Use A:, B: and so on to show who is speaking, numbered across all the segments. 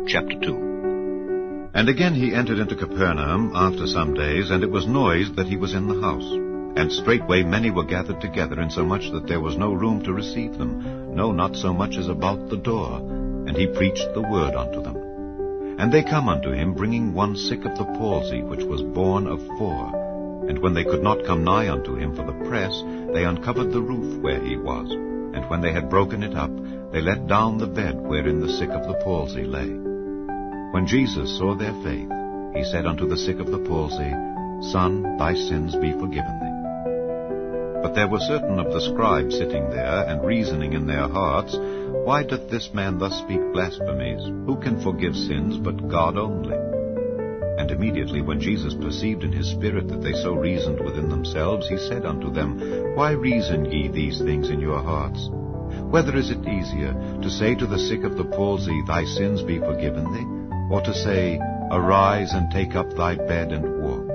A: Chapter 2.
B: And again he entered into Capernaum after some days, and it was noised that he was in the house. And straightway many were gathered together, insomuch that there was no room to receive them, no, not so much as about the door. And he preached the word unto them. And they come unto him, bringing one sick of the palsy, which was born of 4. And when they could not come nigh unto him for the press, they uncovered the roof where he was. And when they had broken it up, they let down the bed wherein the sick of the palsy lay. When Jesus saw their faith, he said unto the sick of the palsy, Son, thy sins be forgiven thee. But there were certain of the scribes sitting there, and reasoning in their hearts, Why doth this man thus speak blasphemies? Who can forgive sins but God only? And immediately when Jesus perceived in his spirit that they so reasoned within themselves, he said unto them, Why reason ye these things in your hearts? Whether is it easier to say to the sick of the palsy, Thy sins be forgiven thee, or to say, Arise and take up thy bed and walk?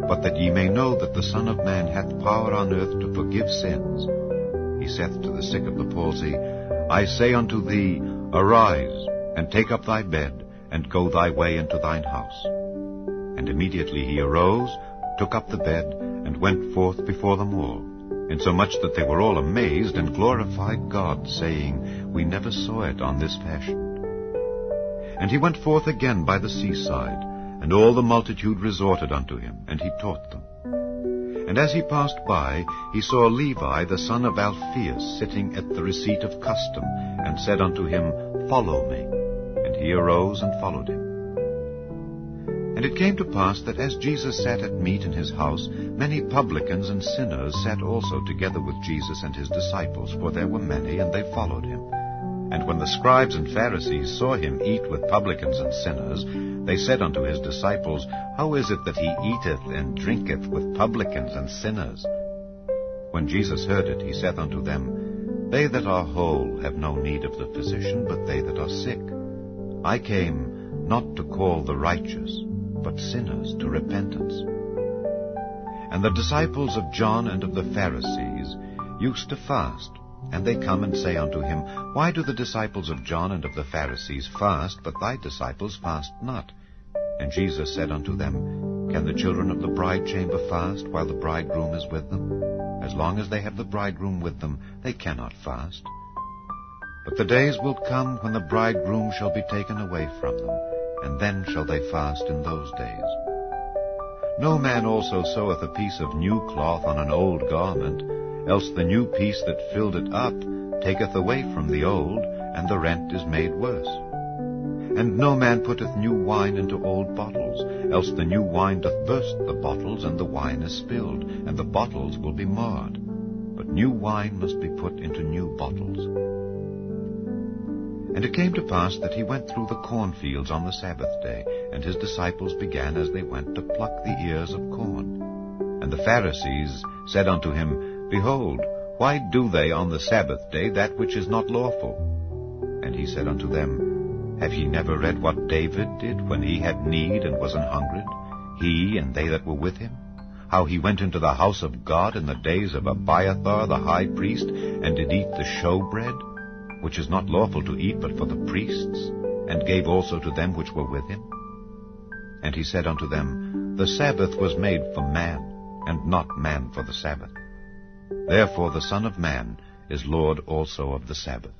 B: But that ye may know that the Son of Man hath power on earth to forgive sins, he saith to the sick of the palsy, I say unto thee, Arise, and take up thy bed, and go thy way into thine house. And immediately he arose, took up the bed, and went forth before them all, insomuch that they were all amazed, and glorified God, saying, We never saw it on this fashion. And he went forth again by the seaside, and all the multitude resorted unto him, and he taught them. And as he passed by, he saw Levi the son of Alphaeus sitting at the receipt of custom, and said unto him, Follow me. And he arose and followed him. And it came to pass that as Jesus sat at meat in his house, many publicans and sinners sat also together with Jesus and his disciples, for there were many, and they followed him. And when the scribes and Pharisees saw him eat with publicans and sinners, they said unto his disciples, How is it that he eateth and drinketh with publicans and sinners? When Jesus heard it, he saith unto them, They that are whole have no need of the physician, but they that are sick. I came not to call the righteous, but sinners to repentance. And the disciples of John and of the Pharisees used to fast. And they come and say unto him, Why do the disciples of John and of the Pharisees fast, but thy disciples fast not? And Jesus said unto them, Can the children of the bride chamber fast while the bridegroom is with them? As long as they have the bridegroom with them, they cannot fast. But the days will come when the bridegroom shall be taken away from them, and then shall they fast in those days. No man also seweth a piece of new cloth on an old garment, else the new piece that filled it up taketh away from the old, and the rent is made worse. And no man putteth new wine into old bottles, else the new wine doth burst the bottles, and the wine is spilled, and the bottles will be marred. But new wine must be put into new bottles. And it came to pass that he went through the cornfields on the Sabbath day, and his disciples began as they went to pluck the ears of corn. And the Pharisees said unto him, Behold, why do they on the Sabbath day that which is not lawful? And he said unto them, Have ye never read what David did when he had need and was an hungred, he and they that were with him? How he went into the house of God in the days of Abiathar the high priest, and did eat the showbread, which is not lawful to eat but for the priests, and gave also to them which were with him? And he said unto them, The Sabbath was made for man, and not man for the Sabbath. Therefore the Son of Man is Lord also of the Sabbath.